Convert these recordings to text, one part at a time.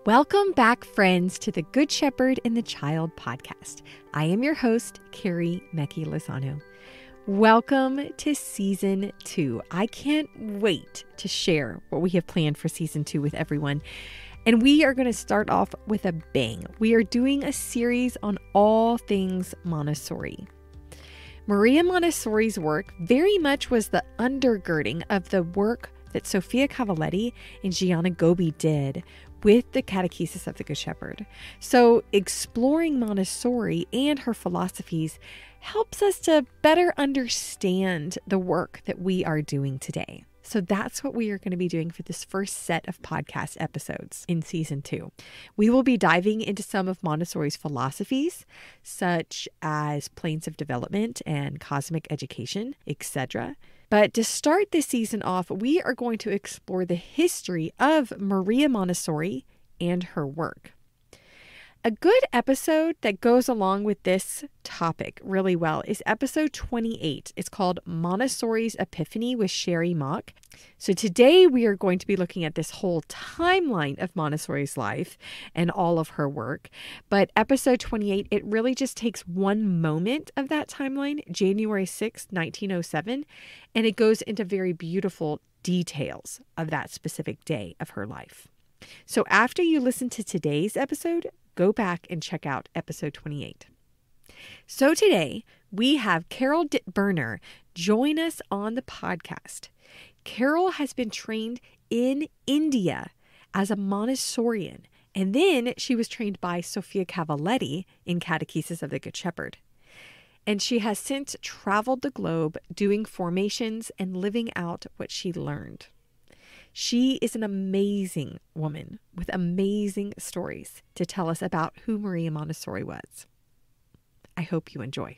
Welcome back, friends, to the Good Shepherd and the Child podcast. I am your host, Carrie Mecki Lozano. Welcome to Season 2. I can't wait to share what we have planned for Season 2 with everyone. And we are going to start off with a bang. We are doing a series on all things Montessori. Maria Montessori's work very much was the undergirding of the work that Sofia Cavalletti and Gianna Gobi did with the Catechesis of the Good Shepherd. So exploring Montessori and her philosophies helps us to better understand the work that we are doing today. So that's what we are going to be doing for this first set of podcast episodes in Season 2. We will be diving into some of Montessori's philosophies, such as planes of development and cosmic education, etc. But to start this season off, we are going to explore the history of Maria Montessori and her work. A good episode that goes along with this topic really well is episode 28. It's called Montessori's Epiphany with Sherry Mock. So today we are going to be looking at this whole timeline of Montessori's life and all of her work. But episode 28, it really just takes one moment of that timeline, January 6, 1907, and it goes into very beautiful details of that specific day of her life. So after you listen to today's episode, go back and check out episode 28. So today we have Carol Dittberner join us on the podcast. Carol has been trained in India as a Montessorian, and then she was trained by Sofia Cavalletti in Catechesis of the Good Shepherd. And she has since traveled the globe doing formations and living out what she learned. She is an amazing woman with amazing stories to tell us about who Maria Montessori was. I hope you enjoy.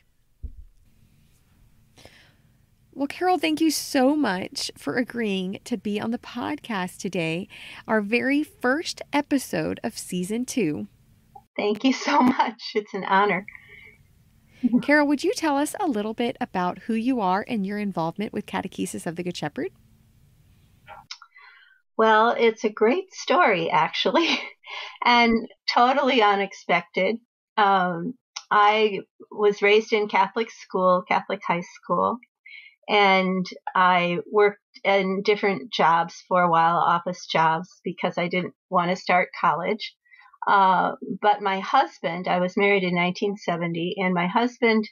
Well, Carol, thank you so much for agreeing to be on the podcast today, our very first episode of Season 2. Thank you so much. It's an honor. Carol, would you tell us a little bit about who you are and your involvement with Catechesis of the Good Shepherd? Well, it's a great story, actually, and totally unexpected. I was raised in Catholic school, Catholic high school, and I worked in different jobs for a while, office jobs, because I didn't want to start college. But my husband, I was married in 1970, and my husband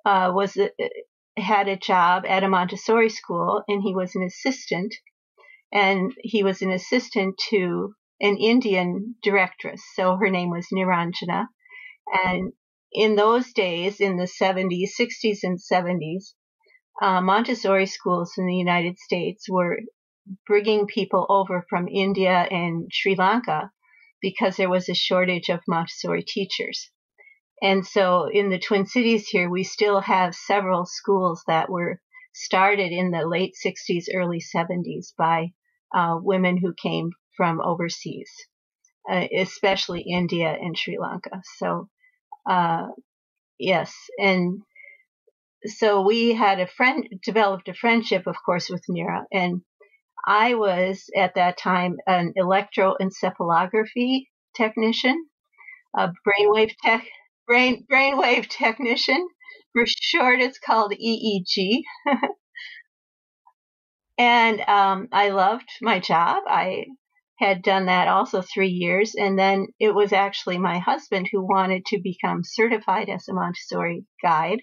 had a job at a Montessori school, and he was an assistant. And he was an assistant to an Indian directress. So her name was Niranjana. And in those days, in the 70s, 60s and 70s, Montessori schools in the United States were bringing people over from India and Sri Lanka because there was a shortage of Montessori teachers. And so in the Twin Cities here, we still have several schools that were started in the late 60s, early 70s by women who came from overseas, especially India and Sri Lanka. So, yes. And so we had developed a friendship, of course, with Nira. And I was at that time an electroencephalography technician, a brainwave technician. For short, it's called EEG. And I loved my job. I had done that also 3 years. And then it was actually my husband who wanted to become certified as a Montessori guide.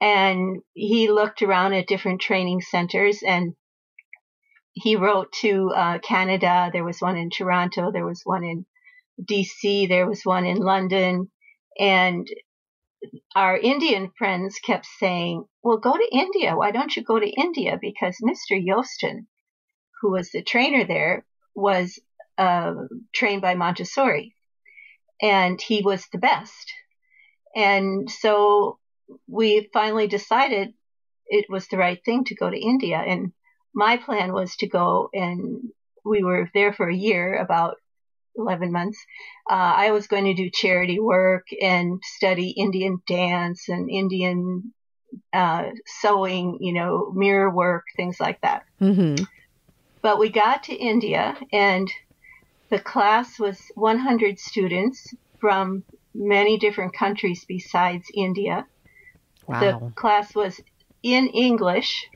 And he looked around at different training centers, and he wrote to Canada. There was one in Toronto. There was one in DC. There was one in London. And our Indian friends kept saying, well, go to India. Why don't you go to India? Because Mr. Yostin, who was the trainer there, was trained by Montessori, and he was the best. And so we finally decided it was the right thing to go to India. And my plan was to go, and we were there for a year, about 11 months. I was going to do charity work and study Indian dance and Indian sewing, mirror work, things like that. Mm-hmm. But we got to India, and The class was 100 students from many different countries besides India. Wow. The class was in English.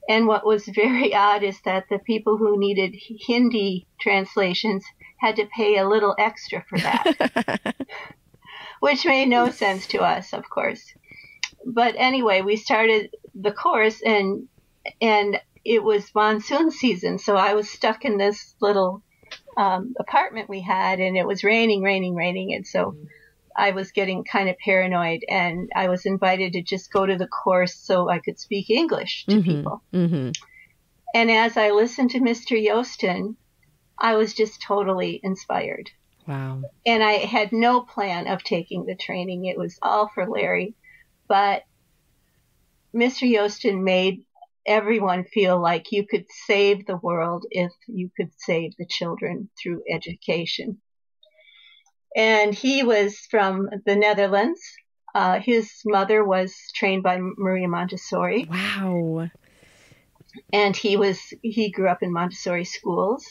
And what was very odd is that the people who needed Hindi translations had to pay a little extra for that, which made no sense to us, of course. But anyway, we started the course, and it was monsoon season, so I was stuck in this little apartment we had, and it was raining, and so I was getting kind of paranoid, and I was invited to just go to the course so I could speak English to people. Mm-hmm. And as I listened to Mr. Yostin, I was just totally inspired. Wow. And I had no plan of taking the training. It was all for Larry. But Mr. Yostin made everyone feel like you could save the world if you could save the children through education. And he was from the Netherlands. His mother was trained by Maria Montessori. Wow. And he grew up in Montessori schools.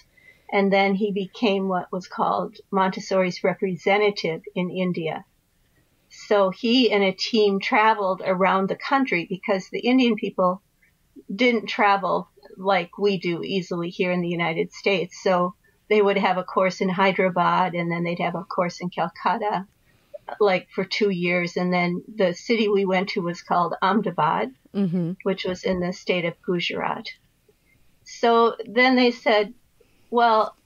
And then he became what was called Montessori's representative in India. So he and a team traveled around the country because the Indian people didn't travel like we do easily here in the United States. So they would have a course in Hyderabad, and then they'd have a course in Calcutta, like for 2 years. And then the city we went to was called Ahmedabad, which was in the state of Gujarat. So then they said, well,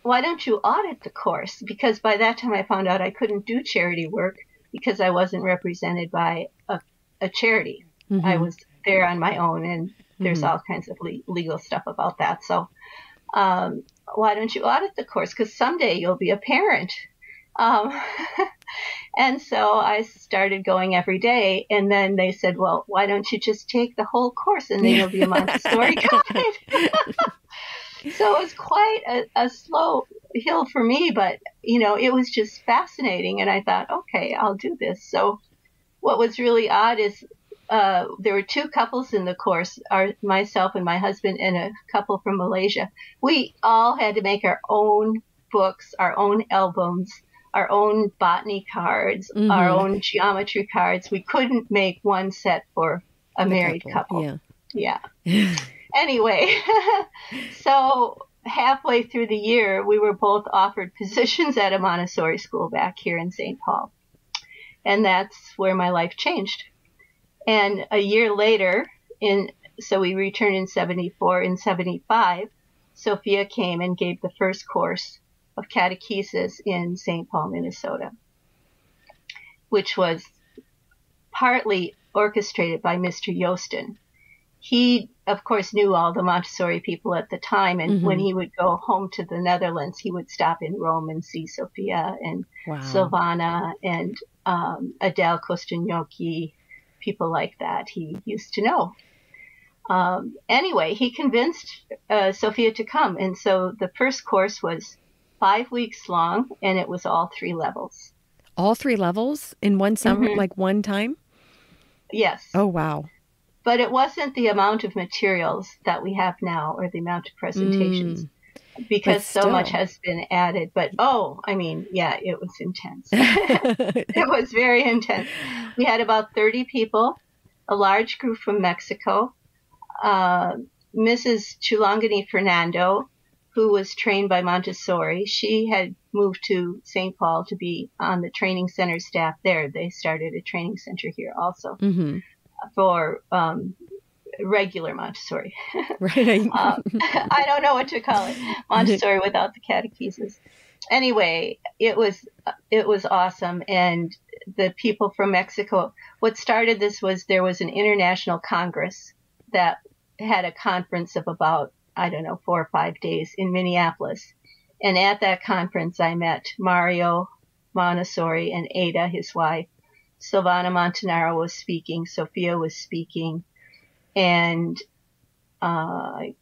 why don't you audit the course? Because by that time I found out I couldn't do charity work because I wasn't represented by a charity. I was there on my own, and there's all kinds of legal stuff about that. So why don't you audit the course? Because someday you'll be a parent. And so I started going every day. And then they said, well, why don't you just take the whole course and then you'll be a Montessori guide? So it was quite a slow hill for me, but, it was just fascinating. And I thought, okay, I'll do this. So what was really odd is there were 2 couples in the course, myself and my husband and a couple from Malaysia. We all had to make our own books, our own albums, our own botany cards, our own geometry cards. We couldn't make one set for a married couple. Yeah. Anyway, so halfway through the year, we were both offered positions at a Montessori school back here in St. Paul. And that's where my life changed. And a year later, so we returned in 74. In 75, Sophia came and gave the first course of catechesis in St. Paul, Minnesota, which was partly orchestrated by Mr. Yostin. He, of course, knew all the Montessori people at the time, and when he would go home to the Netherlands, he would stop in Rome and see Sofia and Silvana and Adele Kostanyocki, people like that he used to know. Anyway, he convinced Sofia to come, and so the first course was 5 weeks long, and it was all 3 levels. All 3 levels in one summer, like one time? Yes. Oh, wow. But it wasn't the amount of materials that we have now or the amount of presentations because so much has been added. But, it was intense. It was very intense. We had about 30 people, a large group from Mexico, Mrs. Chulangani Fernando, who was trained by Montessori. She had moved to St. Paul to be on the training center staff there. They started a training center here also. For regular Montessori. Right. I don't know what to call it. Montessori without the catechesis. Anyway, it was awesome. And the people from Mexico, what started this was there was an international congress that had a conference of about, 4 or 5 days in Minneapolis. And at that conference, I met Mario Montessori and Ada, his wife. Silvana Montanaro was speaking, Sofia was speaking, and I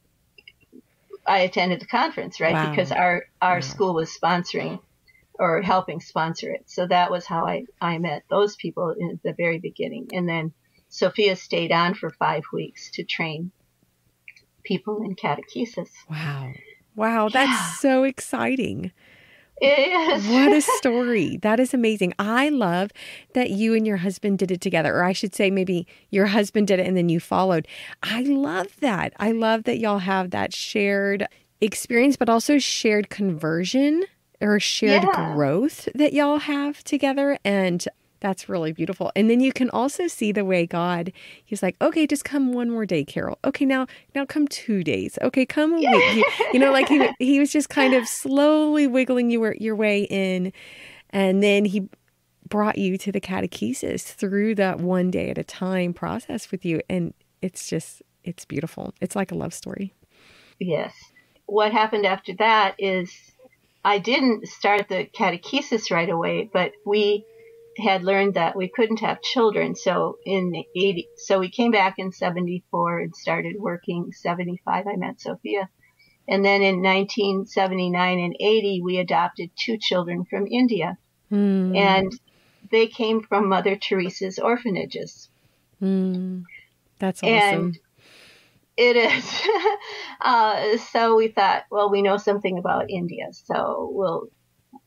attended the conference, right? Wow. Because our school was sponsoring or helping sponsor it. So that was how I met those people in the very beginning. And then Sofia stayed on for 5 weeks to train people in catechesis. Wow. Wow, that's so exciting. It is. What a story. That is amazing. I love that you and your husband did it together. Or I should say maybe your husband did it and then you followed. I love that. I love that y'all have that shared experience, but also shared conversion or shared growth that y'all have together. And that's really beautiful. And then you can also see the way God, he's like, okay, just come one more day, Carol. Okay, now come 2 days. Okay, come a week. Like he was just kind of slowly wiggling your way in. And then he brought you to the catechesis through that 1 day at a time process with you. And it's beautiful. It's like a love story. Yes. What happened after that is I didn't start the catechesis right away, but we had learned that we couldn't have children. So we came back in 74 and started working. 75, I met Sophia. And then in 1979 and 80, we adopted 2 children from India. And they came from Mother Teresa's orphanages. That's awesome. And it is. So we thought, well, we know something about India, so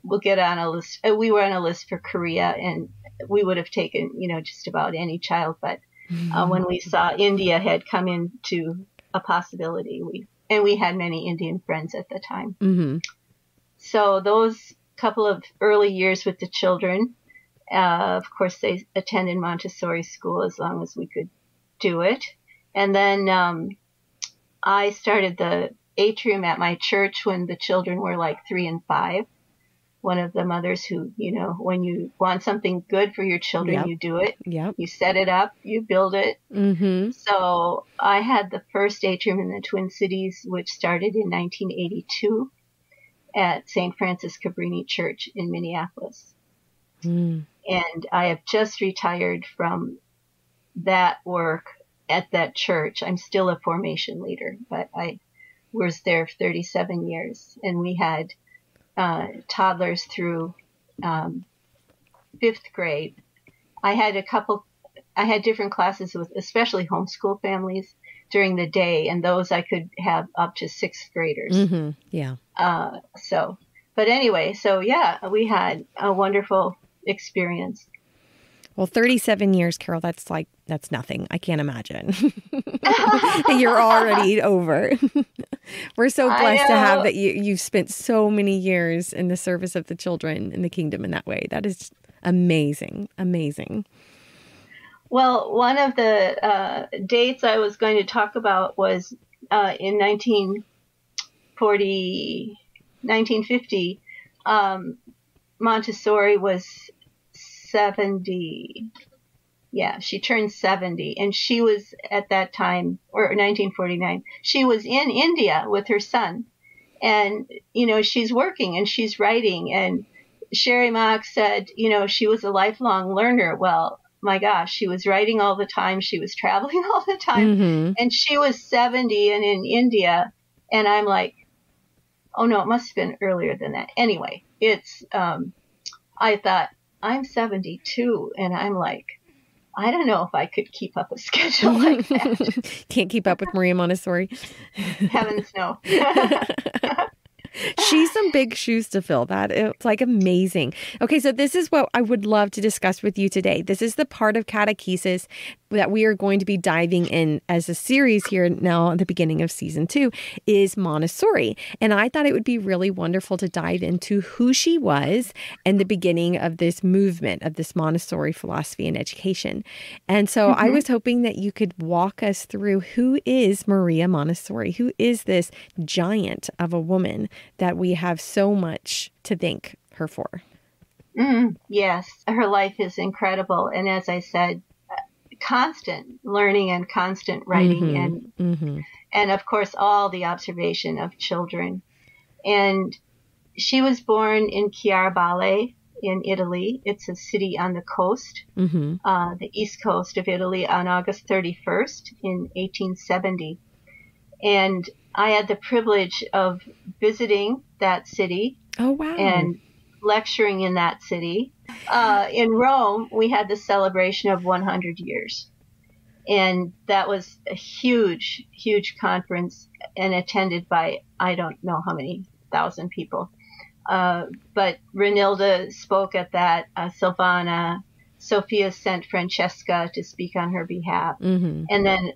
we'll get on a list. We were on a list for Korea, and we would have taken, just about any child. But when we saw India had come into a possibility, we had many Indian friends at the time. Mm-hmm. So those couple of early years with the children, of course, they attended Montessori school as long as we could do it. And then I started the atrium at my church when the children were like 3 and 5. One of the mothers who, when you want something good for your children, you do it. Yep. You set it up, you build it. Mm-hmm. So I had the first atrium in the Twin Cities, which started in 1982 at St. Francis Cabrini Church in Minneapolis. And I have just retired from that work at that church. I'm still a formation leader, but I was there 37 years, and we had toddlers through 5th grade. I had different classes with especially homeschool families during the day, and those I could have up to 6th graders. Mm-hmm. Yeah. But anyway, we had a wonderful experience. Well, 37 years, Carol, that's nothing. I can't imagine. You're already over. We're so blessed to have that you've spent so many years in the service of the children in the kingdom in that way. That is amazing. Amazing. Well, one of the dates I was going to talk about was in 1950, Montessori was 70. Yeah, she turned 70, and she was at that time, or 1949, she was in India with her son. And, she's working and she's writing. And Sherry Mock said, she was a lifelong learner. Well, my gosh, she was writing all the time. She was traveling all the time. Mm-hmm. And she was 70 and in India. And I'm like, oh no, it must have been earlier than that. Anyway, I thought, I'm 72, and I'm like, I don't know if I could keep up a schedule like that. Can't keep up with Maria Montessori. Heavens, no. She's some big shoes to fill. It's like amazing. Okay, so this is what I would love to discuss with you today. This is the part of catechesis that we are going to be diving in as a series here now at the beginning of season 2 is Montessori. And I thought it would be really wonderful to dive into who she was and the beginning of this movement of this Montessori philosophy and education. And so I was hoping that you could walk us through who is Maria Montessori? Who is this giant of a woman that we have so much to thank her for? Yes, her life is incredible. And as I said, constant learning and constant writing and of course all the observation of children. And she was born in Chiarabale in Italy. It's a city on the coast, the east coast of Italy, on August 31st in 1870. And I had the privilege of visiting that city. Oh, wow. And lecturing in that city. In Rome, we had the celebration of 100 years. And that was a huge, huge conference and attended by I don't know how many thousand people. But Renilda spoke at that. Silvana, Sophia sent Francesca to speak on her behalf. Mm-hmm. And then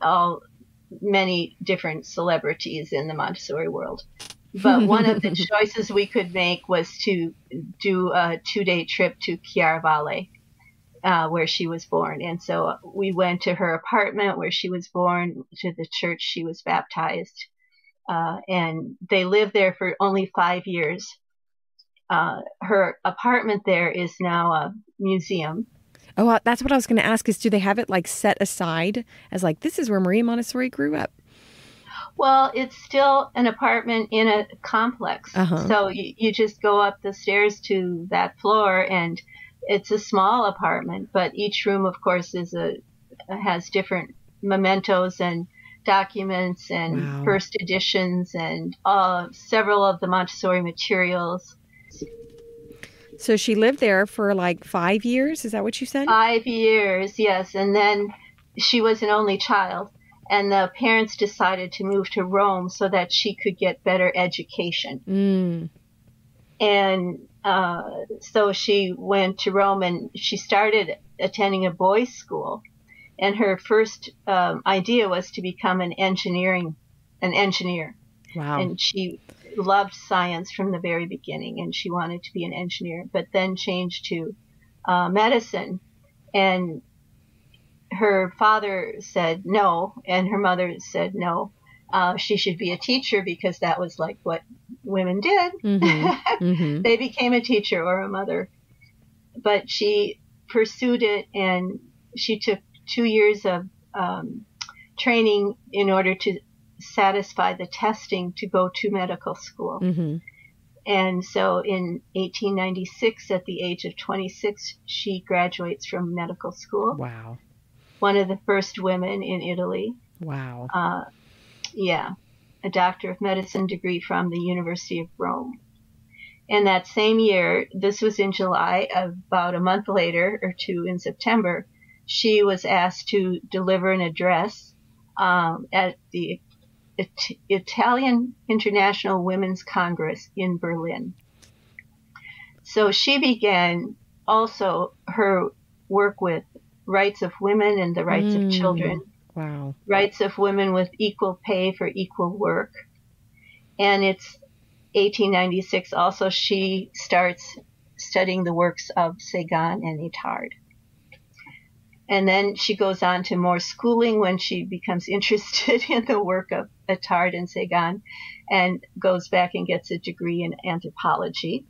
many different celebrities in the Montessori world. But one of the choices we could make was to do a 2-day trip to Chiaravalle, where she was born. And so we went to her apartment where she was born, to the church she was baptized. And they lived there for only 5 years. Her apartment there is now a museum. Oh, that's what I was going to ask is, do they have it like set aside as like, this is where Maria Montessori grew up? Well, it's still an apartment in a complex. Uh-huh. So you just go up the stairs to that floor, and it's a small apartment, but each room, of course, has different mementos and documents and Wow. first editions and several of the Montessori materials. So she lived there for like 5 years. Is that what you said? 5 years, yes. And then she was an only child. And the parents decided to move to Rome so that she could get better education. Mm. And so she went to Rome, and she started attending a boys' school. And her first idea was to become an engineer. Wow. And she loved science from the very beginning, and she wanted to be an engineer, but then changed to medicine. And her father said no, and her mother said no. She should be a teacher because that was like what women did. Mm-hmm. Mm-hmm. They became a teacher or a mother. But she pursued it, and she took 2 years of training in order to satisfy the testing to go to medical school. Mm-hmm. And so in 1896, at the age of 26, she graduates from medical school. Wow. One of the first women in Italy. Wow. A doctor of medicine degree from the University of Rome. And that same year, this was in July, about a month later, or two in September, she was asked to deliver an address at the Italian International Women's Congress in Berlin. So she began also her work with rights of women and the rights of children. Wow. Rights of women with equal pay for equal work. And it's 1896 also she starts studying the works of Séguin and Itard. And then she goes on to more schooling when she becomes interested in the work of Itard and Séguin, and goes back and gets a degree in anthropology.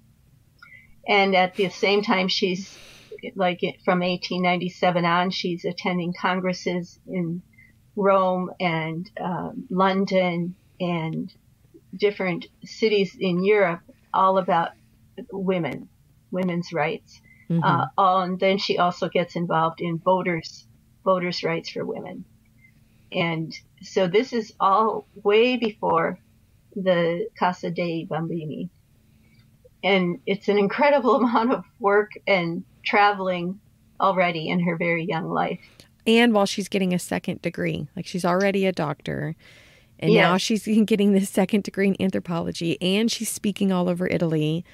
And at the same time, she's like from 1897 on, she's attending congresses in Rome and London and different cities in Europe, all about women's rights. Mm-hmm. And then she also gets involved in voters' rights for women. And so this is all way before the Casa dei Bambini. And it's an incredible amount of work and traveling already in her very young life. And while she's getting a second degree, like she's already a doctor, and Yes. now she's getting this second degree in anthropology, and she's speaking all over Italy.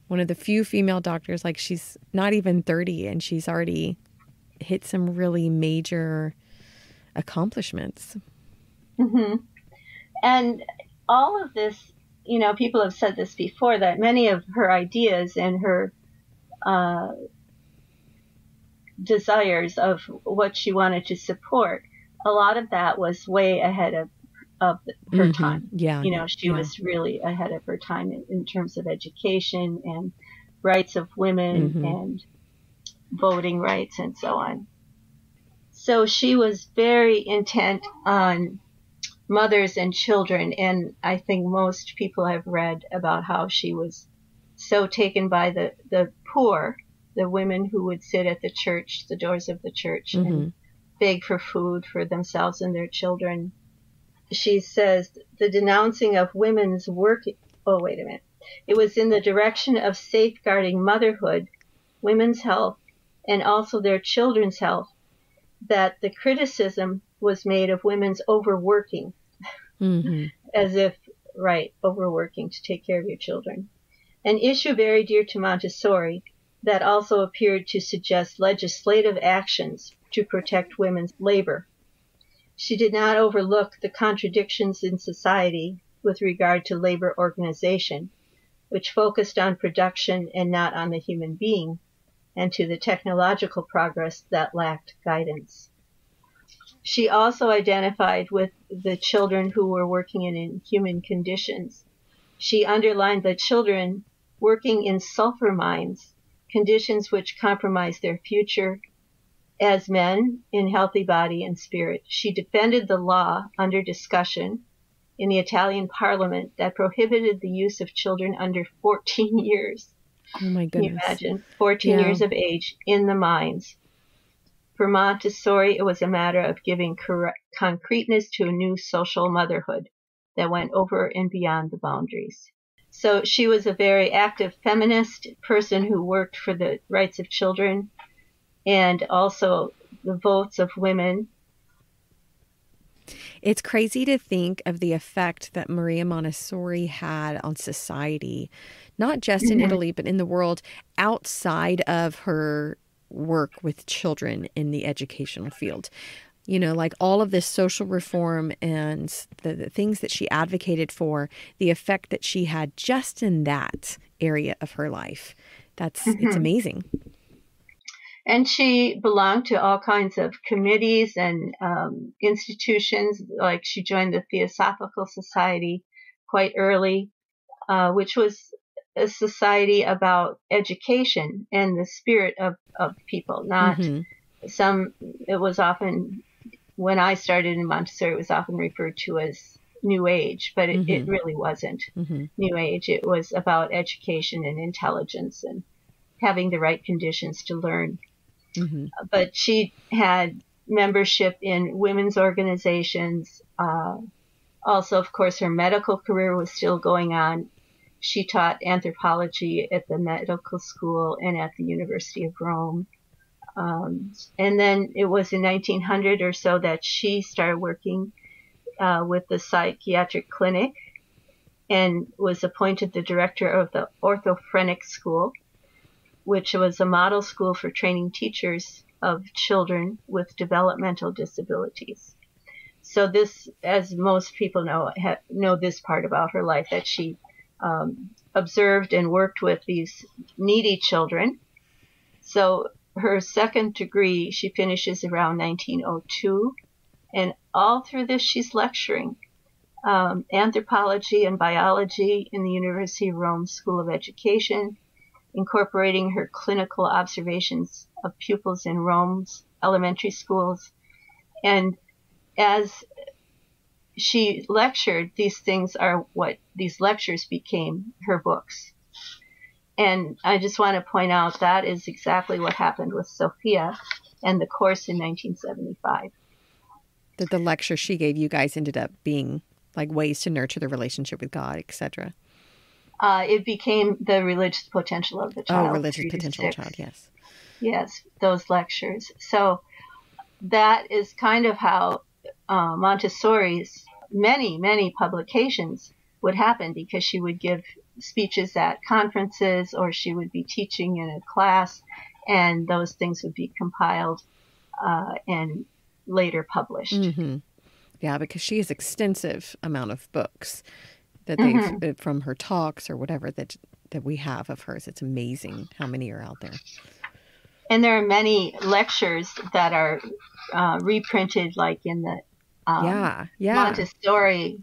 One of the few female doctors, like she's not even 30, and she's already hit some really major accomplishments. Mm-hmm. And all of this, people have said this before, that many of her ideas and her desires of what she wanted to support, a lot of that was way ahead of her time. Yeah. She was really ahead of her time in terms of education and rights of women and voting rights and so on. So she was very intent on mothers and children, and I think most people have read about how she was so taken by the poor, the women who would sit at the doors of the church, and beg for food for themselves and their children. She says the denouncing of women's work, it was in the direction of safeguarding motherhood, women's health, and also their children's health, that the criticism was made of women's overworking, as if, right, overworking to take care of your children. An issue very dear to Montessori that also appeared to suggest legislative actions to protect women's labor. She did not overlook the contradictions in society with regard to labor organization, which focused on production and not on the human being, and to the technological progress that lacked guidance. She also identified with the children who were working in inhuman conditions. She underlined the children working in sulfur mines, conditions which compromise their future as men in healthy body and spirit. She defended the law under discussion in the Italian parliament that prohibited the use of children under 14 years. Oh my goodness. Can you imagine? 14 years of age in the mines. For Montessori, it was a matter of giving concreteness to a new social motherhood that went over and beyond the boundaries. So she was a very active feminist person who worked for the rights of children and also the votes of women. It's crazy to think of the effect that Maria Montessori had on society, not just in Italy, but in the world outside of her work with children in the educational field. You know, like all of this social reform and the things that she advocated for, the effect that she had just in that area of her life. It's amazing. And she belonged to all kinds of committees and institutions. Like she joined the Theosophical Society quite early, which was a society about education and the spirit of people, not it was often, when I started in Montessori, it was often referred to as New Age, but it really wasn't New Age. It was about education and intelligence and having the right conditions to learn. But she had membership in women's organizations. Also, of course, her medical career was still going on. She taught anthropology at the medical school and at the University of Rome. And then it was in 1900 or so that she started working with the psychiatric clinic and was appointed the director of the orthophrenic school, which was a model school for training teachers of children with developmental disabilities. So this, as most people know this part about her life, that she observed and worked with these needy children. So her second degree, she finishes around 1902. And all through this, she's lecturing anthropology and biology in the University of Rome School of Education, incorporating her clinical observations of pupils in Rome's elementary schools. And as she lectured, these lectures became her books. And I just want to point out that is exactly what happened with Sophia and the course in 1975. That the lecture she gave you guys ended up being like ways to nurture the relationship with God, etc. It became the religious potential of the child. Oh, religious potential of the child, yes. Yes, those lectures. So that is kind of how Montessori's many publications would happen, because she would give speeches at conferences or she would be teaching in a class, and those things would be compiled and later published. Yeah, because she has extensive amount of books that they've from her talks or whatever that we have of hers. It's amazing how many are out there. And there are many lectures that are reprinted, like in the Montessori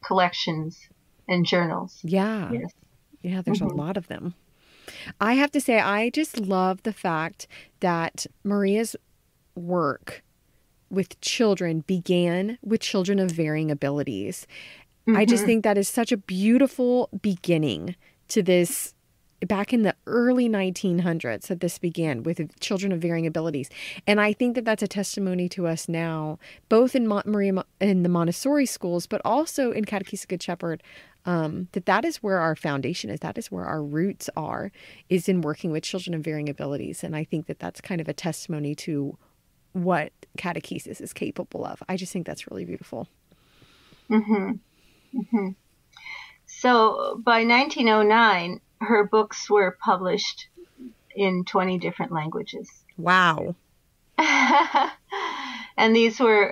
collections and journals. Yeah. Yes. Yeah, there's a lot of them. I have to say, I just love the fact that Maria's work with children began with children of varying abilities. I just think that is such a beautiful beginning to this back in the early 1900s that this began with children of varying abilities. And I think that that's a testimony to us now, both in in the Montessori schools, but also in Catechesis Good Shepherd, that is where our foundation is. That is where our roots are, is in working with children of varying abilities. And I think that that's kind of a testimony to what catechesis is capable of. I just think that's really beautiful. Mm-hmm. Mm-hmm. So by 1909, her books were published in 20 different languages. Wow. And these were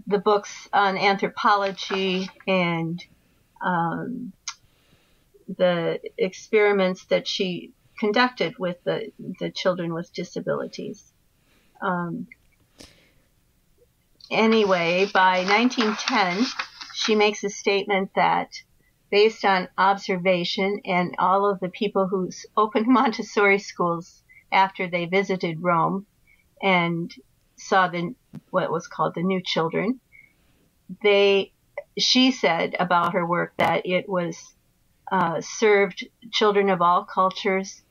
the books on anthropology and the experiments that she conducted with the children with disabilities. Anyway, by 1910, she makes a statement that based on observation and all of the people who opened Montessori schools after they visited Rome and saw what was called the new children, she said about her work that it was served children of all cultures,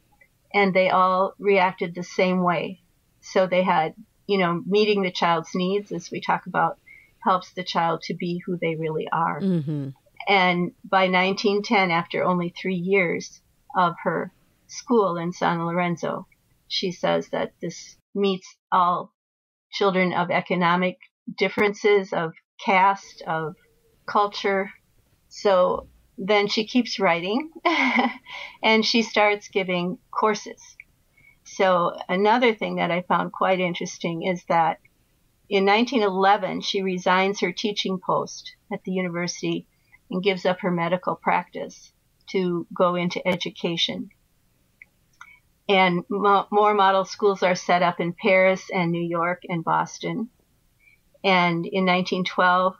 and they all reacted the same way. So they had, meeting the child's needs, as we talk about, helps the child to be who they really are. Mm-hmm. And by 1910, after only 3 years of her school in San Lorenzo, she says that this meets all children of economic differences, of caste, of culture. So then she keeps writing and she starts giving courses. So another thing that I found quite interesting is that in 1911, she resigns her teaching post at the university and gives up her medical practice to go into education. And more model schools are set up in Paris and New York and Boston. And in 1912,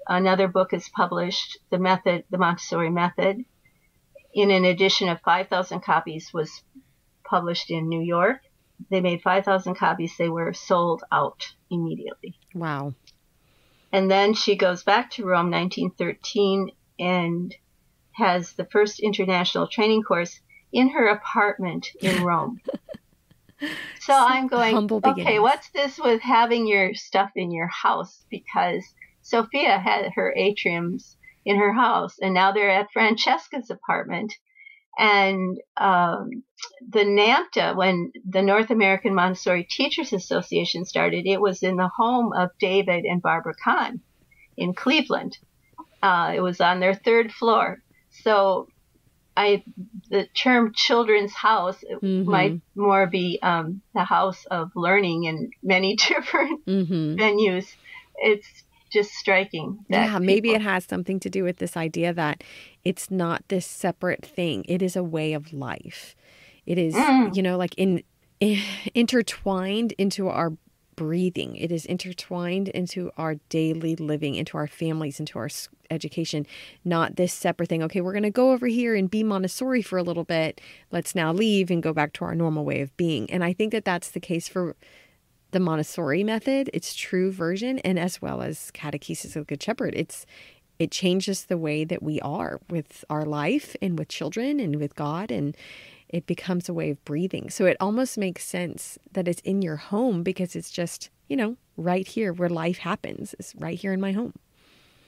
another book is published, The Montessori Method. In an edition of 5,000 copies was published in New York. They made 5,000 copies. They were sold out immediately. Wow. And then she goes back to Rome, 1913, and has the first international training course in her apartment in Rome. So I'm going, okay, what's this with having your stuff in your house? Because Sophia had her atriums in her house, and now they're at Francesca's apartment. And the NAMTA, when the North American Montessori Teachers Association started, it was in the home of David and Barbara Kahn in Cleveland. It was on their third floor. So the term children's house might more be the house of learning in many different venues. It's just striking. Maybe it has something to do with this idea that it's not this separate thing. It is a way of life. It is, intertwined into our breathing. It is intertwined into our daily living, into our families, into our education, not this separate thing. Okay, we're going to go over here and be Montessori for a little bit. Let's now leave and go back to our normal way of being. And I think that that's the case for the Montessori method, its true version, and as well as Catechesis of Good Shepherd. It changes the way that we are with our life and with children and with God, and it becomes a way of breathing. So it almost makes sense that it's in your home because it's just, right here where life happens. It's right here in my home.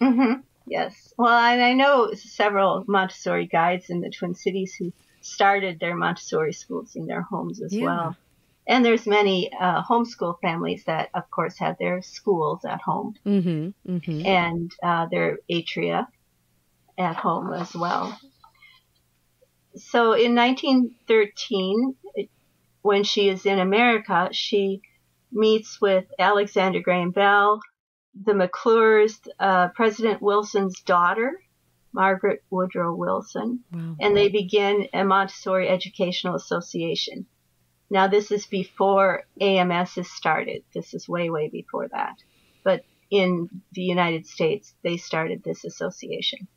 Mm-hmm. Yes. Well, and I know several Montessori guides in the Twin Cities who started their Montessori schools in their homes as well. And there's many homeschool families that, of course, have their schools at home and their atria at home as well. So in 1913, when she is in America, she meets with Alexander Graham Bell, the McClures, President Wilson's daughter, Margaret Woodrow Wilson, and they begin a Montessori Educational Association. Now, this is before AMS is started. This is way, way before that. But in the United States, they started this association.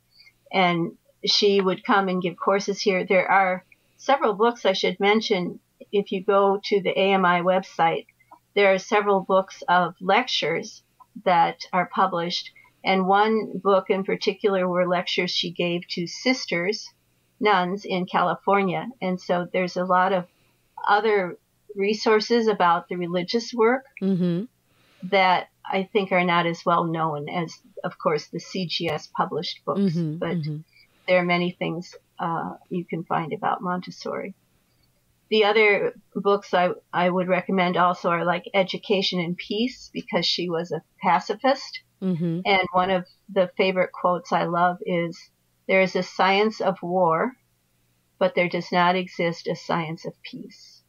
And she would come and give courses here. There are several books I should mention. If you go to the AMI website, there are several books of lectures that are published. And one book in particular were lectures she gave to sisters nuns in California. And so there's a lot of other resources about the religious work that I think are not as well known as, of course, the CGS published books. But there are many things you can find about Montessori. The other books I would recommend also are like Education and Peace, because she was a pacifist. And one of the favorite quotes I love is, "There is a science of war, but there does not exist a science of peace."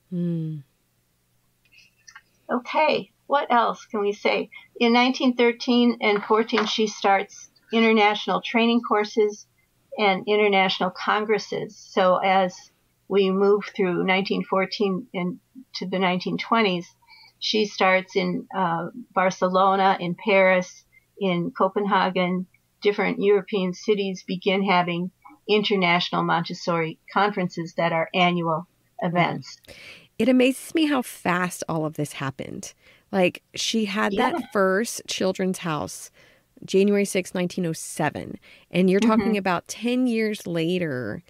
Okay, what else can we say? In 1913 and 14, she starts international training courses and international congresses. So as we move through 1914 and to the 1920s, she starts in Barcelona, in Paris, in Copenhagen. Different European cities begin having international Montessori conferences that are annual events. It amazes me how fast all of this happened. Like, she had that first children's house January 6, 1907. And you're talking about 10 years later,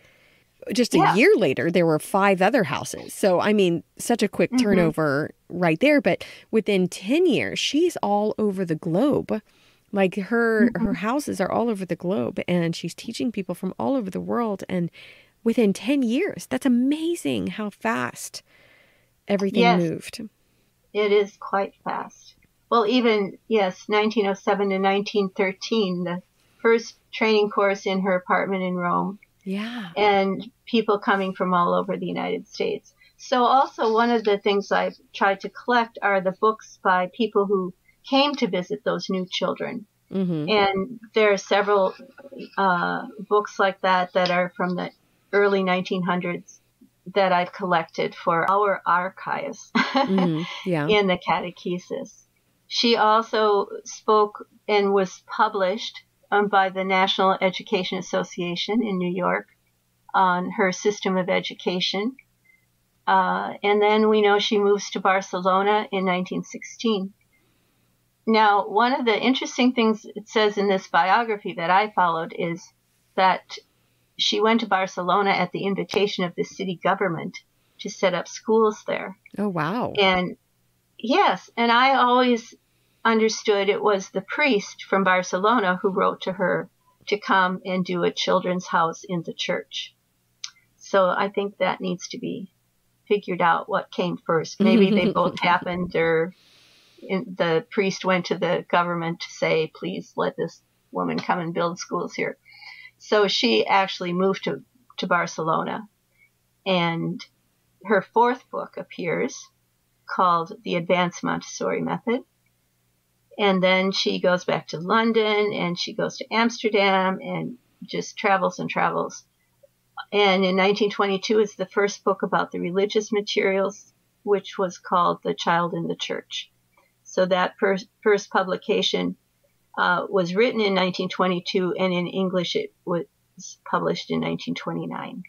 just a year later, there were 5 other houses. So, I mean, such a quick turnover right there. But within 10 years, she's all over the globe. Like, her houses are all over the globe, and she's teaching people from all over the world. And within 10 years, that's amazing how fast everything moved. It is quite fast. Well, even, 1907 to 1913, the first training course in her apartment in Rome. Yeah. And people coming from all over the United States. So also one of the things I've tried to collect are the books by people who came to visit those new children. And there are several books like that are from the early 1900s that I've collected for our archives in the Catechesis. She also spoke and was published by the National Education Association in New York on her system of education. And then we know she moves to Barcelona in 1916. Now, one of the interesting things it says in this biography that I followed is that she went to Barcelona at the invitation of the city government to set up schools there. Oh, wow. And yes, and I always understood it was the priest from Barcelona who wrote to her to come and do a children's house in the church. So I think that needs to be figured out what came first. Maybe they both happened, or the priest went to the government to say, please let this woman come and build schools here. So she actually moved to Barcelona, and her 4th book appears called The Advanced Montessori Method. And then she goes back to London, and she goes to Amsterdam, and just travels and travels. And in 1922 is the first book about the religious materials, which was called The Child in the Church. So that first publication was written in 1922, and in English it was published in 1929.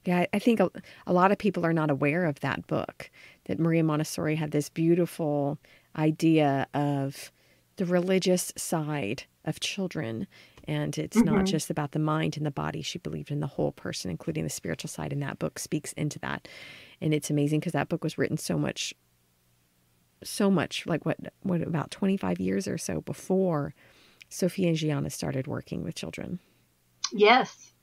Yeah, I think a lot of people are not aware of that book, that Maria Montessori had this beautiful idea of the religious side of children. And it's not just about the mind and the body. She believed in the whole person, including the spiritual side. And that book speaks into that. And it's amazing because that book was written so much, like what about 25 years or so before Sofia and Gianna started working with children. Yes.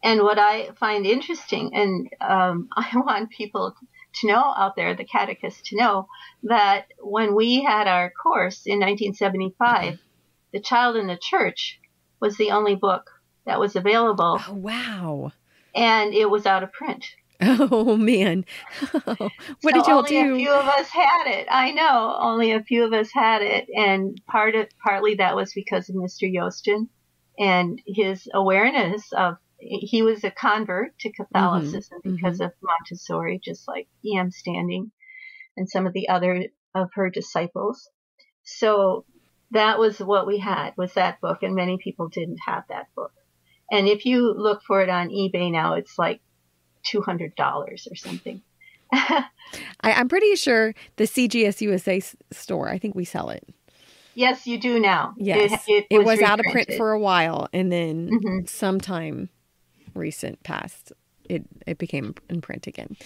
And what I find interesting, and I want people to know out there, the catechists to know, that when we had our course in 1975, The Child in the Church was the only book that was available. Oh, wow. And it was out of print. Oh, man. What did y'all do? Only a few of us had it. I know. Only a few of us had it. And partly that was because of Mr. Yostin and his awareness of, he was a convert to Catholicism because of Montessori, just like E.M. Standing and some of the other of her disciples. So that was what we had, was that book, and many people didn't have that book. And if you look for it on eBay now, it's like $200 or something. I'm pretty sure the CGS USA store, I think we sell it. Yes, you do now. Yes. It was out of print for a while, and then sometime recent past, it became in print again.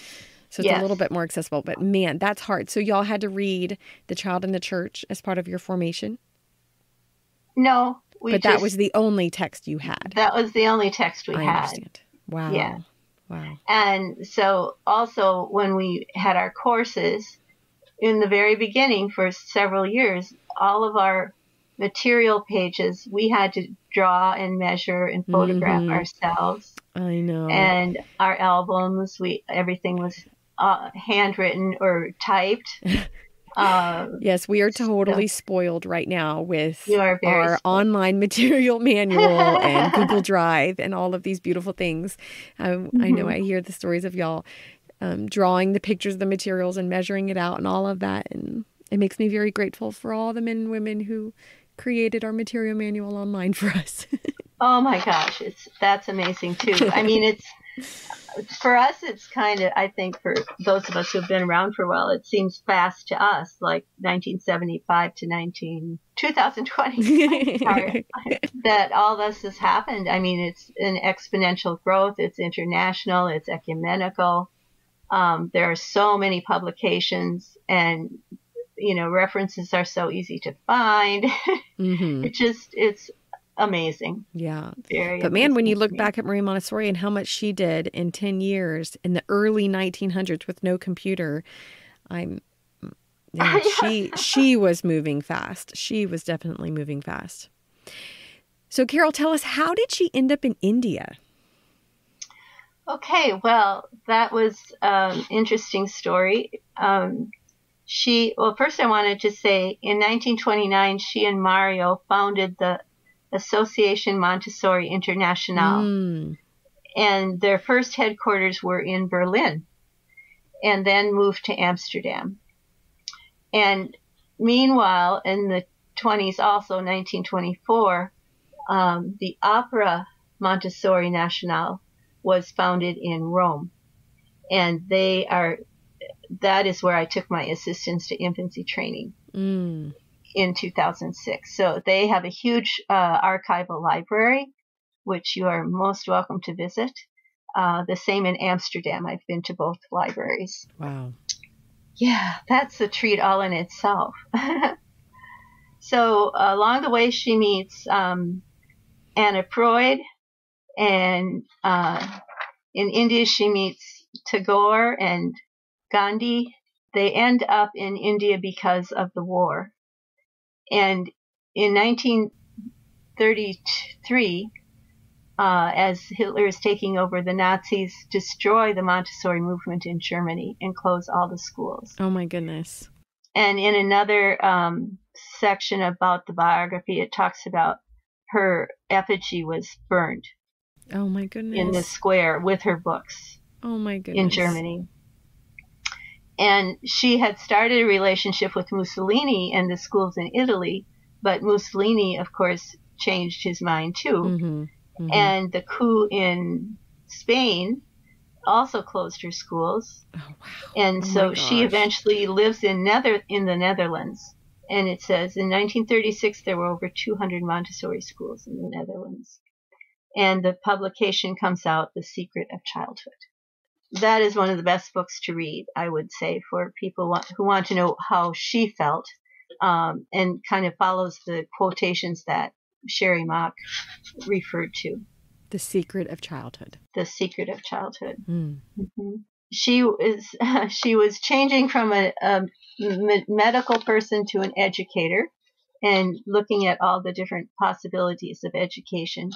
So it's Yes. a little bit more accessible. But man, that's hard. So y'all had to read The Child in the Church as part of your formation? No. That was the only text you had. That was the only text we had. I understand. Wow. Yeah. Wow. And so also when we had our courses, in the very beginning for several years, all of our material pages, we had to draw and measure and photograph ourselves. I know. And our albums, everything was handwritten or typed. Yes, we are totally spoiled right now with our online material manual and Google Drive and all of these beautiful things. I know I hear the stories of y'all drawing the pictures of the materials and measuring it out and all of that. And it makes me very grateful for all the men and women who created our material manual online for us. Oh my gosh, that's amazing too. I mean, for us, it's kind of, I think for those of us who've been around for a while, it seems fast to us, like 1975 to 2020, that all this has happened. I mean, it's an exponential growth. It's international. It's ecumenical. There are so many publications, and, references are so easy to find. It's amazing. Yeah. Very but man, when you look back at Maria Montessori and how much she did in 10 years in the early 1900s with no computer, she was moving fast. She was definitely moving fast. So Carol, tell us, how did she end up in India? Okay, well, that was an interesting story. First I wanted to say in 1929, she and Mario founded the Association Montessori Internationale, and their first headquarters were in Berlin, and then moved to Amsterdam. And meanwhile, in the 20s, also 1924, the Opera Montessori Nationale was founded in Rome, and that is where I took my assistance to infancy training. In 2006. So they have a huge archival library, which you are most welcome to visit. The same in Amsterdam. I've been to both libraries. Wow. Yeah, that's a treat all in itself. So along the way, she meets Anna Freud, and in India, she meets Tagore and Gandhi. They end up in India because of the war. And in 1933, as Hitler is taking over, the Nazis destroy the Montessori movement in Germany and close all the schools. Oh, my goodness. And in another section about the biography, it talks about her effigy was burned. Oh, my goodness. In the square with her books. Oh, my goodness. In Germany. And she had started a relationship with Mussolini and the schools in Italy, but Mussolini, of course, changed his mind too. And the coup in Spain also closed her schools. Oh, wow. And so she eventually lives in the Netherlands. And it says in 1936 there were over 200 Montessori schools in the Netherlands. And the publication comes out, The Secret of Childhood. That is one of the best books to read, I would say, for people who want to know how she felt, and kind of follows the quotations that Sherry Mock referred to. The Secret of Childhood. The Secret of Childhood. She was changing from a medical person to an educator, and looking at all the different possibilities of education.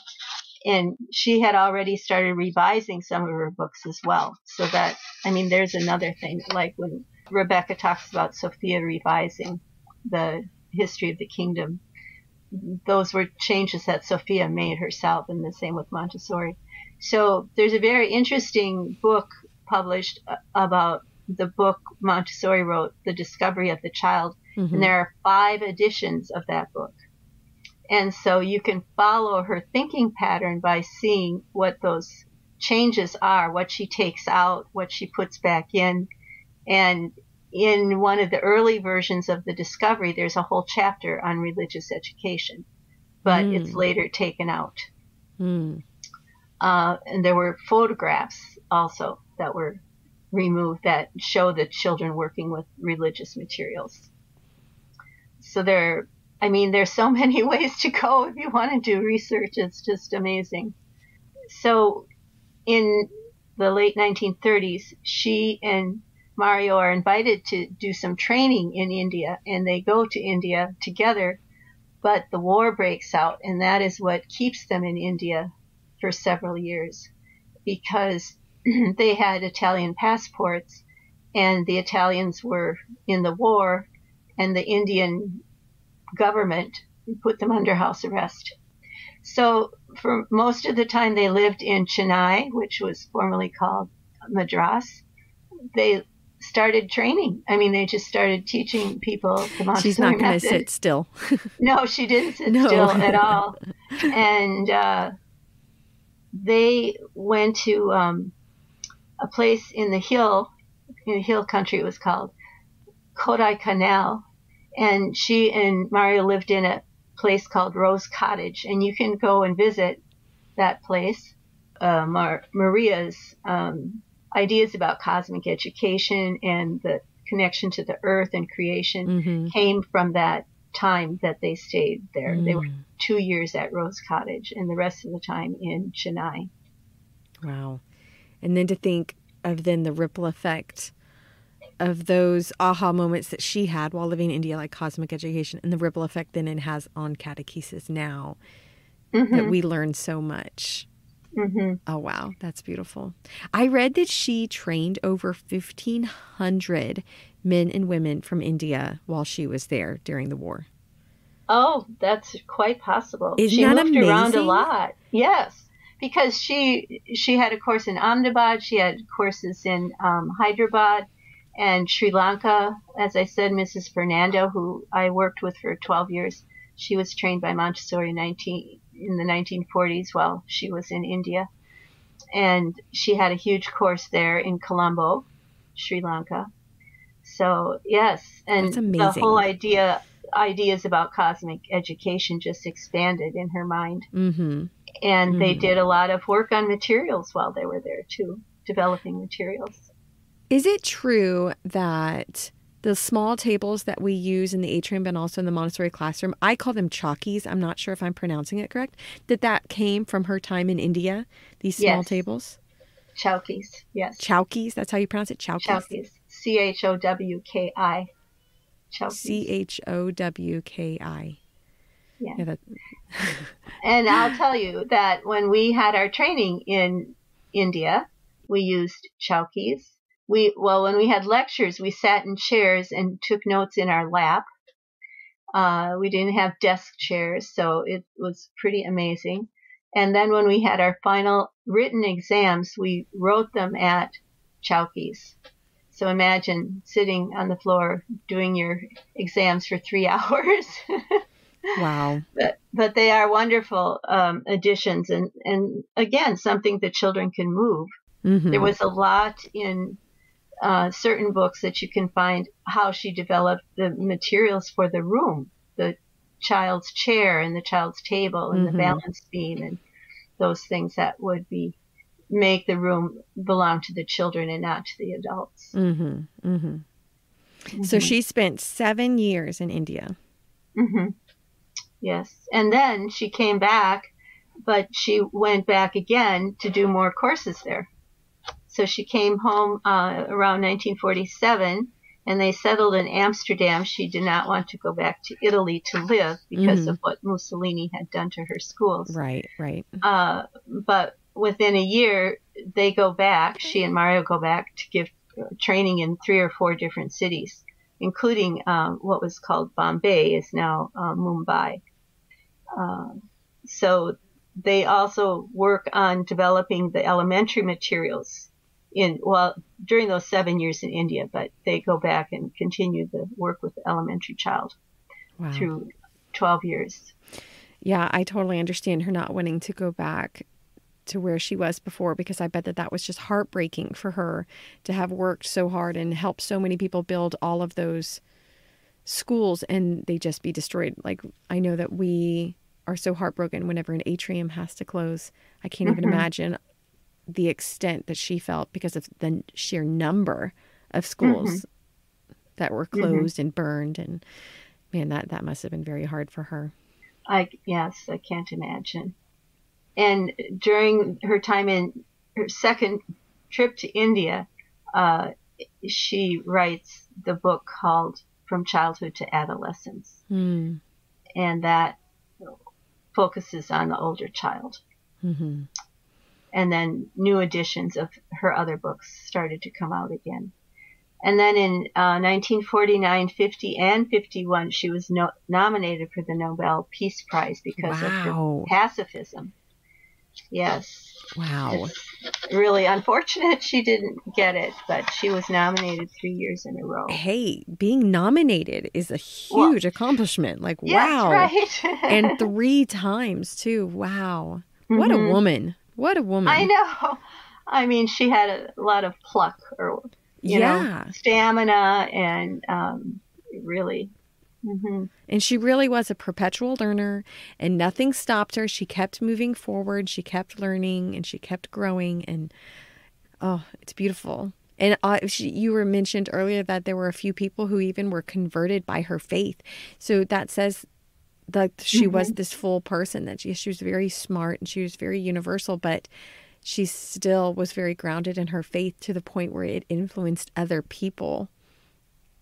And she had already started revising some of her books as well. So that, there's another thing, like when Rebecca talks about Sophia revising the history of the kingdom, those were changes that Sophia made herself, and the same with Montessori. So there's a very interesting book published about the book Montessori wrote, The Discovery of the Child, and there are 5 editions of that book. And so you can follow her thinking pattern by seeing what those changes are, what she takes out, what she puts back in. And in one of the early versions of The Discovery, there's a whole chapter on religious education, but it's later taken out. And there were photographs also that were removed that show the children working with religious materials. So there's so many ways to go if you want to do research. It's just amazing. So in the late 1930s, she and Mario are invited to do some training in India, and they go to India together, but the war breaks out, and that is what keeps them in India for several years, because they had Italian passports, and the Italians were in the war, and the Indian government put them under house arrest. So for most of the time they lived in Chennai, which was formerly called Madras. They started training. I mean, they just started teaching people the Montessori method. She's not going to sit still. No, she didn't sit still at all. And they went to a place in the hill country, it was called Kodai Canal. And she and Mario lived in a place called Rose Cottage, and you can go and visit that place. Maria's ideas about cosmic education and the connection to the earth and creation came from that time that they stayed there. They were 2 years at Rose Cottage and the rest of the time in Chennai. Wow. And then to think of then the ripple effect of those aha moments that she had while living in India, like cosmic education, and the ripple effect then it has on catechesis now, that we learn so much. Oh, wow. That's beautiful. I read that she trained over 1,500 men and women from India while she was there during the war. Oh, that's quite possible. Isn't that moved amazing? Around a lot. Yes. Because she had a course in Ahmedabad. She had courses in Hyderabad and Sri Lanka. As I said, Mrs. Fernando, who I worked with for 12 years, she was trained by Montessori in the 1940s while she was in India. And she had a huge course there in Colombo, Sri Lanka. So, yes. And the whole ideas about cosmic education just expanded in her mind. And they did a lot of work on materials while they were there, too, developing materials. Is it true that the small tables that we use in the atrium and also in the Montessori classroom, I call them chowkis, I'm not sure if I'm pronouncing it correct, that came from her time in India, these small tables? Chowkis, yes. Chowkis, that's how you pronounce it? Chowkis? Chowkis. Chowki. Chowkis. Chowki. Yeah. And I'll tell you that when we had our training in India, we used chowkis. When we had lectures, we sat in chairs and took notes in our lap. We didn't have desk chairs, so it was pretty amazing. And then when we had our final written exams, we wrote them at chowkis. So imagine sitting on the floor doing your exams for 3 hours. Wow. But they are wonderful additions, and again, something that children can move. There was a lot in certain books that you can find how she developed the materials for the room, the child's chair and the child's table and the balance beam and those things that would make the room belong to the children and not to the adults. So she spent 7 years in India. Yes. And then she came back, but she went back again to do more courses there. So she came home around 1947, and they settled in Amsterdam. She did not want to go back to Italy to live because of what Mussolini had done to her schools. Right. But within a year, they go back. She and Mario go back to give training in 3 or 4 different cities, including what was called Bombay is now Mumbai. So they also work on developing the elementary materials during those 7 years in India, but they go back and continue the work with the elementary child through 12 years. Yeah, I totally understand her not wanting to go back to where she was before, because I bet that was just heartbreaking for her to have worked so hard and helped so many people build all of those schools and they just be destroyed. Like, I know that we are so heartbroken whenever an atrium has to close. I can't even imagine the extent that she felt because of the sheer number of schools that were closed and burned. And man, that must have been very hard for her. Yes, I can't imagine. And during her time in her second trip to India, she writes the book called From Childhood to Adolescence. And that focuses on the older child. And then new editions of her other books started to come out again. And then in 1949, 50, and 51, she was nominated for the Nobel Peace Prize because of her pacifism. Yes. Wow. It's really unfortunate she didn't get it, but she was nominated 3 years in a row. Hey, being nominated is a huge accomplishment. Like, wow. Yes, right. And 3 times, too. Wow. What a woman. What a woman. I know. I mean, she had a lot of pluck or, you know, stamina and really. And she really was a perpetual learner, and nothing stopped her. She kept moving forward. She kept learning, and she kept growing. And, oh, it's beautiful. And you were mentioned earlier that there were a few people who even were converted by her faith. So that says that she was this full person, that she was very smart and she was very universal, but she still was very grounded in her faith to the point where it influenced other people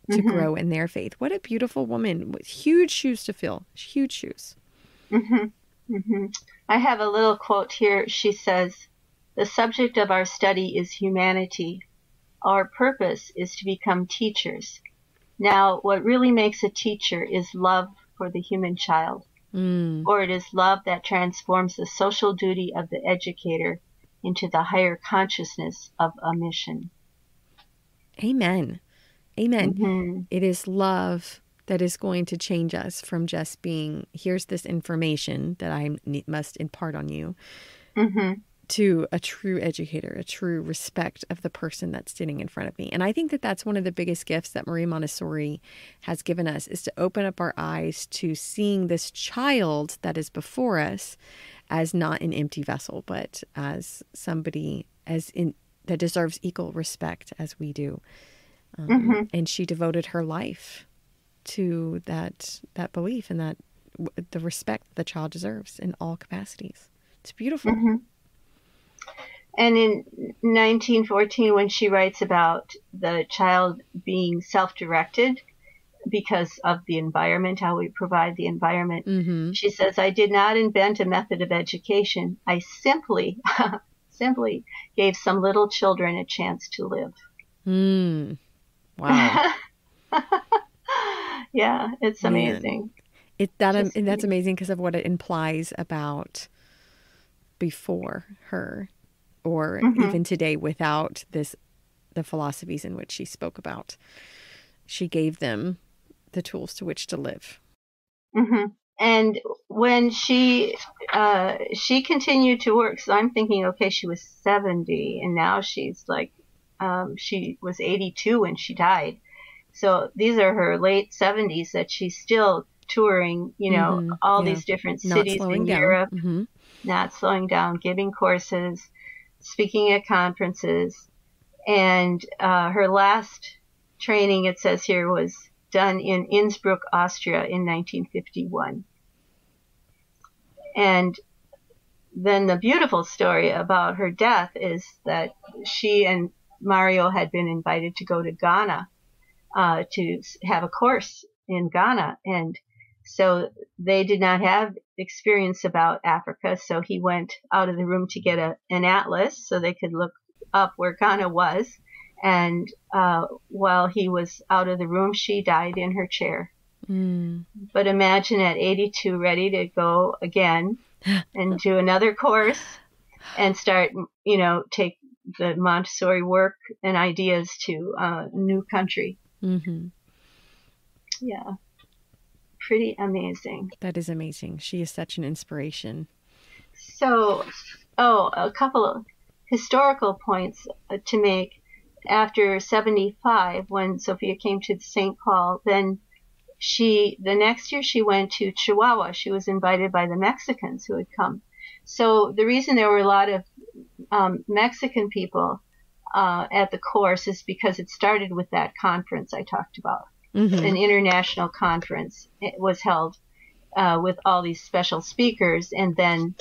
to grow in their faith. What a beautiful woman with huge shoes to fill. Huge shoes. I have a little quote here. She says, "The subject of our study is humanity. Our purpose is to become teachers. Now, what really makes a teacher is love for the human child, or it is love that transforms the social duty of the educator into the higher consciousness of a mission." Amen. Amen. It is love that is going to change us from just being, here's this information that I must impart on you, to a true educator, a true respect of the person that's sitting in front of me. And I think that that's one of the biggest gifts that Maria Montessori has given us, is to open up our eyes to seeing this child that is before us as not an empty vessel, but as somebody that deserves equal respect as we do. And she devoted her life to that belief and that the respect the child deserves in all capacities. It's beautiful. And in 1914, when she writes about the child being self-directed because of the environment, how we provide the environment, she says, "I did not invent a method of education. I simply gave some little children a chance to live." Wow. Yeah, it's amazing. And that's amazing because of what it implies about before her, or even today, without the philosophies in which she spoke about. She gave them the tools to which to live. And when she continued to work, so I'm thinking, okay, she was 70 and now she's like, she was 82 when she died. So these are her late 70s that she's still touring, all these different cities in Europe, not slowing down, giving courses, speaking at conferences. And her last training, it says here, was done in Innsbruck, Austria in 1951. And then the beautiful story about her death is that she and Mario had been invited to go to Ghana to have a course in Ghana. And so they did not have experience about Africa. So he went out of the room to get an atlas so they could look up where Ghana was. And while he was out of the room, she died in her chair. But imagine at 82, ready to go again and do another course and start, take the Montessori work and ideas to a new country. Yeah. Pretty amazing. That is amazing. She is such an inspiration. So, a couple of historical points to make. After 75, when Sophia came to St. Paul, then the next year she went to Chihuahua. She was invited by the Mexicans who had come. So the reason there were a lot of Mexican people at the course is because it started with that conference I talked about. An international conference. It was held with all these special speakers, and then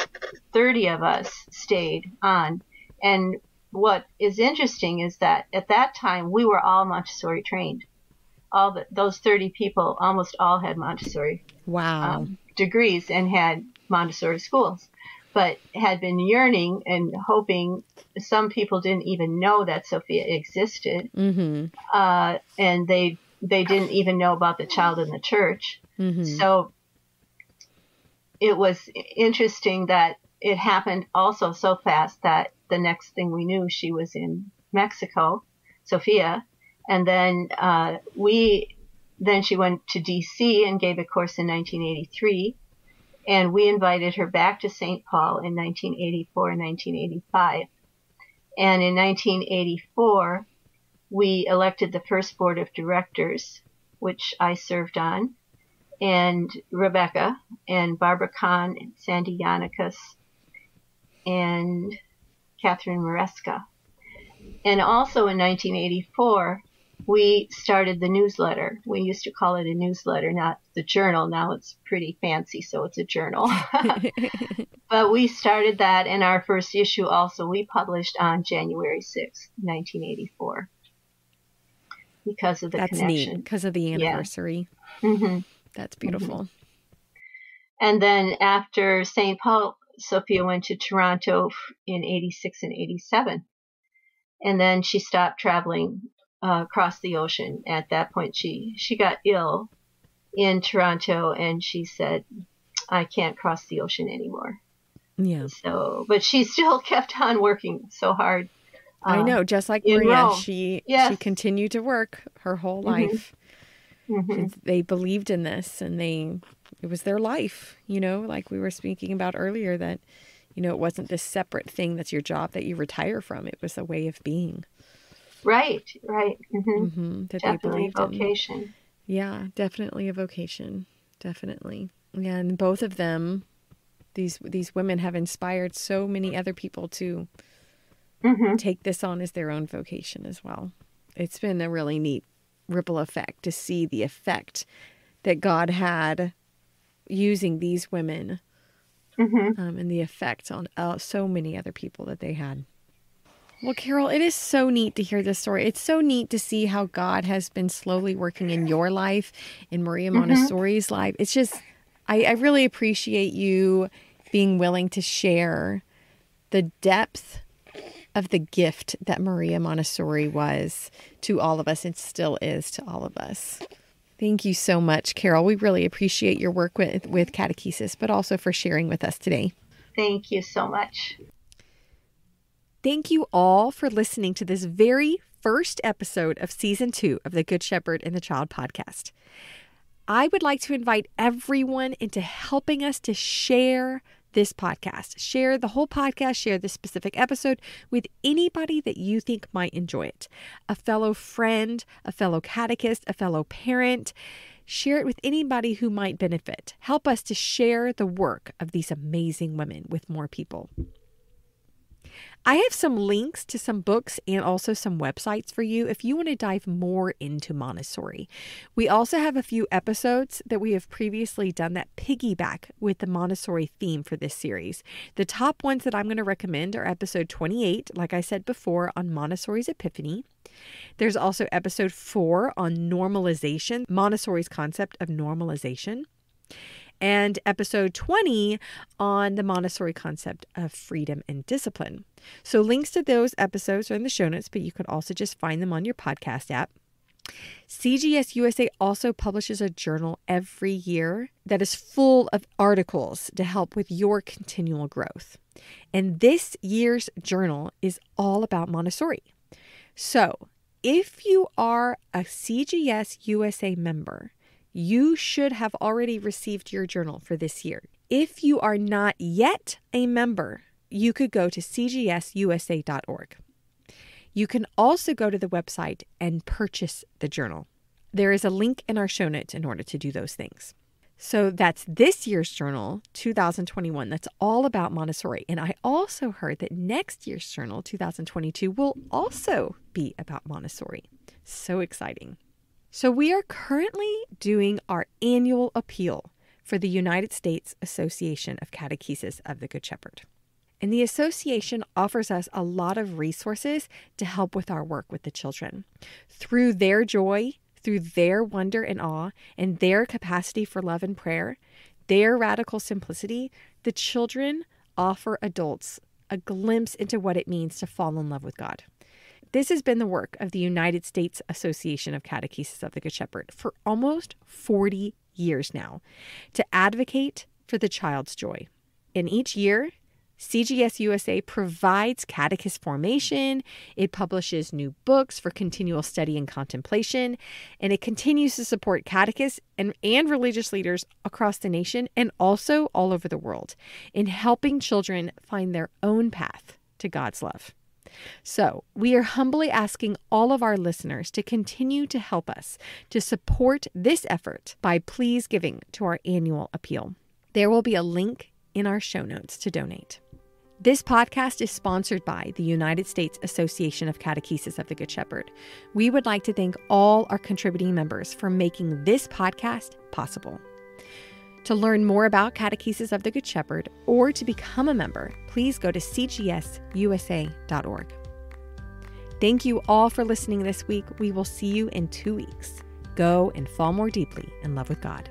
30 of us stayed on. And what is interesting is that at that time we were all Montessori trained. Those 30 people almost all had Montessori degrees and had Montessori schools, but had been yearning and hoping. Some people didn't even know that Sophia existed, and they didn't even know about the child in the church. So it was interesting that it happened also so fast that the next thing we knew, she was in Mexico, Sophia. And then she went to DC and gave a course in 1983. And we invited her back to St. Paul in 1984 and 1985. And in 1984, we elected the first board of directors, which I served on, and Rebecca and Barbara Kahn and Sandy Yannicus and Catherine Maresca. And also in 1984, we started the newsletter. We used to call it a newsletter, not the journal. Now it's pretty fancy, so it's a journal. But we started that, and our first issue also we published on January 6th, 1984. Because of the connection. That's neat, because of the anniversary. Yeah. That's beautiful. And then after St. Paul, Sophia went to Toronto in 86 and 87. And then she stopped traveling across the ocean. At that point, she got ill in Toronto, and she said, I can't cross the ocean anymore. Yeah. So, but she still kept on working so hard. I know, just like Maria, she continued to work her whole life. They believed in this, and it was their life, like we were speaking about earlier, that, it wasn't this separate thing that's your job that you retire from. It was a way of being. Right. That definitely a vocation. Yeah, definitely a vocation. Definitely. Yeah, and both of them, these women have inspired so many other people to take this on as their own vocation as well. It's been a really neat ripple effect to see the effect that God had using these women and the effect on so many other people that they had. Well, Carol, it is so neat to hear this story. It's so neat to see how God has been slowly working in your life, in Maria Montessori's life. It's just, I really appreciate you being willing to share the depth of the gift that Maria Montessori was to all of us and still is to all of us. Thank you so much, Carol. We really appreciate your work with Catechesis, but also for sharing with us today. Thank you so much. Thank you all for listening to this very first episode of Season 2 of the Good Shepherd and the Child podcast. I would like to invite everyone into helping us to share this podcast. Share the whole podcast, share this specific episode with anybody that you think might enjoy it. A fellow friend, a fellow catechist, a fellow parent. Share it with anybody who might benefit. Help us to share the work of these amazing women with more people. I have some links to some books and also some websites for you if you want to dive more into Montessori. We also have a few episodes that we have previously done that piggyback with the Montessori theme for this series. The top ones that I'm going to recommend are episode 28, like I said before, on Montessori's Epiphany. There's also episode 4 on normalization, Montessori's concept of normalization. And episode 20 on the Montessori concept of freedom and discipline. So links to those episodes are in the show notes, but you could also just find them on your podcast app. CGS USA also publishes a journal every year that is full of articles to help with your continual growth. And this year's journal is all about Montessori. So if you are a CGS USA member, you should have already received your journal for this year. If you are not yet a member, you could go to cgsusa.org. You can also go to the website and purchase the journal. There is a link in our show notes in order to do those things. So that's this year's journal, 2021. That's all about Montessori. And I also heard that next year's journal, 2022, will also be about Montessori. So exciting. So we are currently doing our annual appeal for the United States Association of Catechesis of the Good Shepherd. And the association offers us a lot of resources to help with our work with the children. Through their joy, through their wonder and awe, and their capacity for love and prayer, their radical simplicity, the children offer adults a glimpse into what it means to fall in love with God. This has been the work of the United States Association of Catechesis of the Good Shepherd for almost 40 years now, to advocate for the child's joy. And each year, CGS USA provides catechist formation, it publishes new books for continual study and contemplation, and it continues to support catechists and religious leaders across the nation and also all over the world in helping children find their own path to God's love. So we are humbly asking all of our listeners to continue to help us to support this effort by please giving to our annual appeal. There will be a link in our show notes to donate. This podcast is sponsored by the United States Association of Catechesis of the Good Shepherd. We would like to thank all our contributing members for making this podcast possible. To learn more about Catechesis of the Good Shepherd or to become a member, please go to cgsusa.org. Thank you all for listening this week. We will see you in 2 weeks. Go and fall more deeply in love with God.